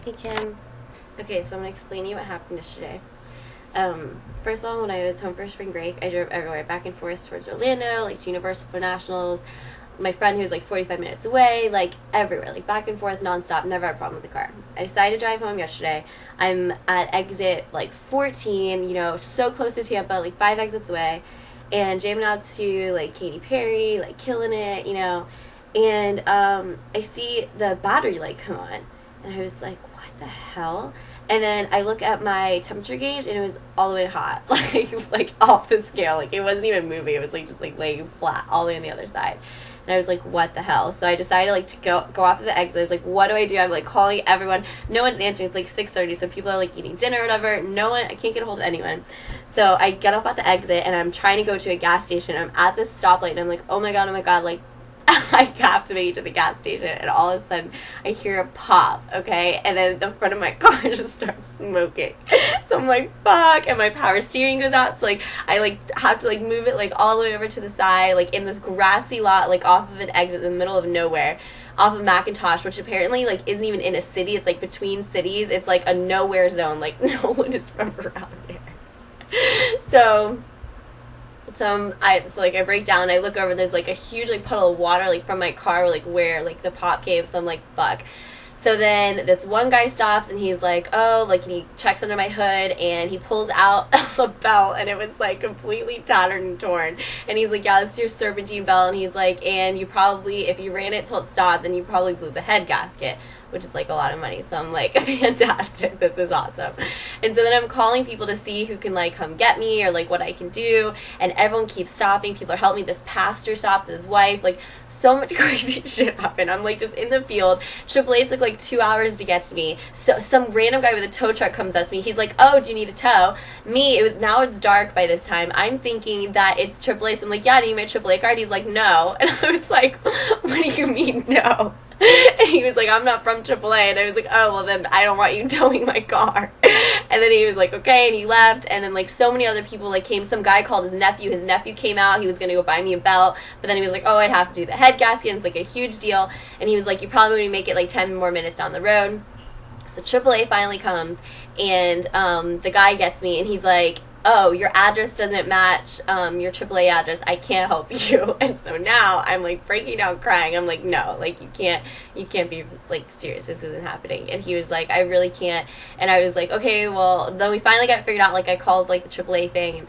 Hey Kim. Okay, so I'm gonna explain to you what happened yesterday. First of all, when I was home for spring break, I drove everywhere, back and forth towards Orlando, like to Universal Nationals. My friend who was like 45 minutes away, like everywhere, like back and forth, nonstop, never had a problem with the car. I decided to drive home yesterday. I'm at exit like 14, so close to Tampa, like 5 exits away, and jamming out to like Katy Perry, like killing it, and I see the battery light come on, and I was like, what the hell? And then I look at my temperature gauge, and it was all the way hot, like off the scale. Like, it wasn't even moving. It was like just like laying flat all the way on the other side. And I was like, what the hell? So I decided like to go off of the exit. I was like, what do I do? I'm like calling everyone. No one's answering. It's like 6:30, so people are like eating dinner or whatever. No one, I can't get a hold of anyone. So I get off at the exit, and I'm trying to go to a gas station. I'm at this stoplight, and I'm like, oh my god, like, I have to make it to the gas station, and all of a sudden I hear a pop, okay, and then the front of my car just starts smoking. So I'm like, fuck, and my power steering goes out, so like I like have to like move it like all the way over to the side, like in this grassy lot, like off of an exit in the middle of nowhere, off of McIntosh, which apparently like isn't even in a city. It's like between cities. It's like a nowhere zone. Like, no one is from around here. So I break down, I look over, there's like a huge like puddle of water like from my car, like where like the pop came. So I'm like, fuck. So then this one guy stops, and he's like, oh, like, and he checks under my hood, and he pulls out a belt, and it was like completely tattered and torn, and he's like, yeah, this is your serpentine belt, and he's like, and you probably, if you ran it till it stopped, then you probably blew the head gasket, which is like a lot of money. So I'm like, fantastic, this is awesome. And so then I'm calling people to see who can like come get me, or like what I can do, and everyone keeps stopping. People are helping me. This pastor stopped with his wife. Like, so much crazy shit happened. I'm like just in the field. AAA took like 2 hours to get to me. So some random guy with a tow truck comes up to me. He's like, oh, do you need a tow? Now it's dark by this time. I'm thinking that it's AAA. So I'm like, yeah, do you need my AAA card? He's like, no. And I was like, what do you mean no? And he was like, I'm not from AAA. And I was like, oh, well then I don't want you towing my car. And then he was like, okay, and he left. And then like so many other people like came. Some guy called his nephew came out. He was gonna go buy me a belt, but then he was like, oh, I'd have to do the head gasket, and it's like a huge deal. And he was like, you probably wouldn't make it like 10 more minutes down the road. So AAA finally comes, and the guy gets me, and he's like, oh, your address doesn't match your AAA address. I can't help you. And so now I'm like breaking down crying. I'm like, no, like you can't be like serious. This isn't happening. And he was like, I really can't. And I was like, okay, well, then we finally got it figured out. Like, I called like the AAA thing,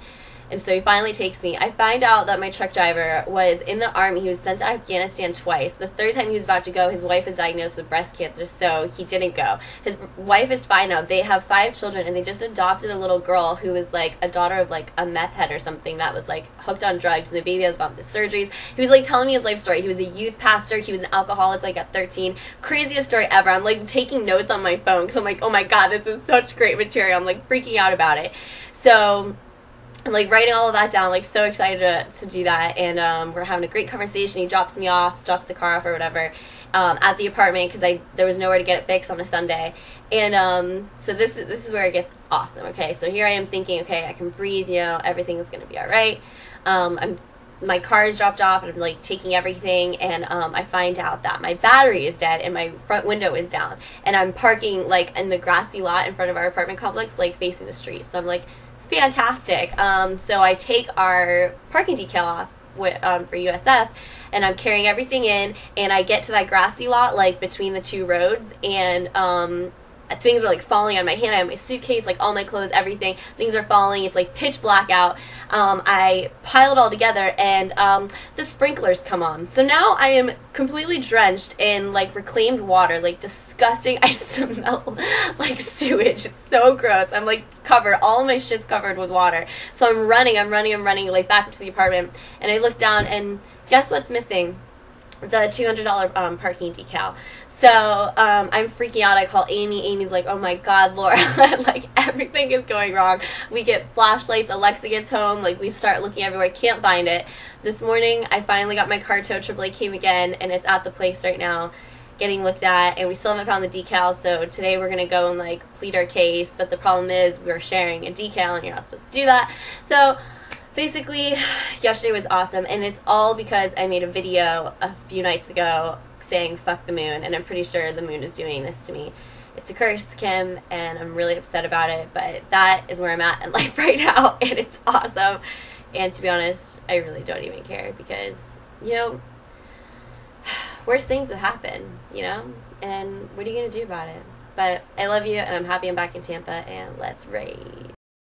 and so he finally takes me. I find out that my truck driver was in the army. He was sent to Afghanistan twice. The third time he was about to go, his wife was diagnosed with breast cancer, so he didn't go. His wife is fine now. They have 5 children, and they just adopted a little girl who was like a daughter of like a meth head or something that was like hooked on drugs, and the baby has gone through surgeries. He was like telling me his life story. He was a youth pastor. He was an alcoholic like at 13. Craziest story ever. I'm like taking notes on my phone because I'm like, oh my god, this is such great material. I'm like freaking out about it. So I'm like writing all of that down, like so excited to do that, and we're having a great conversation. He drops the car off or whatever, at the apartment because there was nowhere to get it fixed on a Sunday, and so this is where it gets awesome. Okay, so here I am thinking, okay, I can breathe, everything is gonna be all right. My car is dropped off, and I'm like taking everything, and I find out that my battery is dead and my front window is down, and I'm parking like in the grassy lot in front of our apartment complex, like facing the street. So I'm like, fantastic. So I take our parking decal off for USF, and I'm carrying everything in, and I get to that grassy lot like between the 2 roads, and things are like falling on my hand. I have my suitcase, like all my clothes, everything. Things are falling. It's like pitch black out. I pile it all together, and the sprinklers come on. So now I am completely drenched in like reclaimed water, like disgusting. I smell like sewage. It's so gross. I'm like covered. All of my shit's covered with water. So I'm running like back up to the apartment, and I look down, and guess what's missing? The $200 parking decal. So I'm freaking out. I call Amy. Amy's like, oh my god, Laura, like everything is going wrong. We get flashlights. Alexa gets home. Like, we start looking everywhere. Can't find it. This morning I finally got my car towed. AAA came again, and it's at the place right now getting looked at, and we still haven't found the decal. So today we're gonna go and like plead our case, but the problem is we're sharing a decal, and you're not supposed to do that. So basically, yesterday was awesome, and it's all because I made a video a few nights ago saying fuck the moon, and I'm pretty sure the moon is doing this to me. It's a curse, Kim, and I'm really upset about it, but that is where I'm at in life right now, and it's awesome. And to be honest, I really don't even care because, you know, worse things have happened, you know, and what are you going to do about it? But I love you, and I'm happy I'm back in Tampa, and let's raid.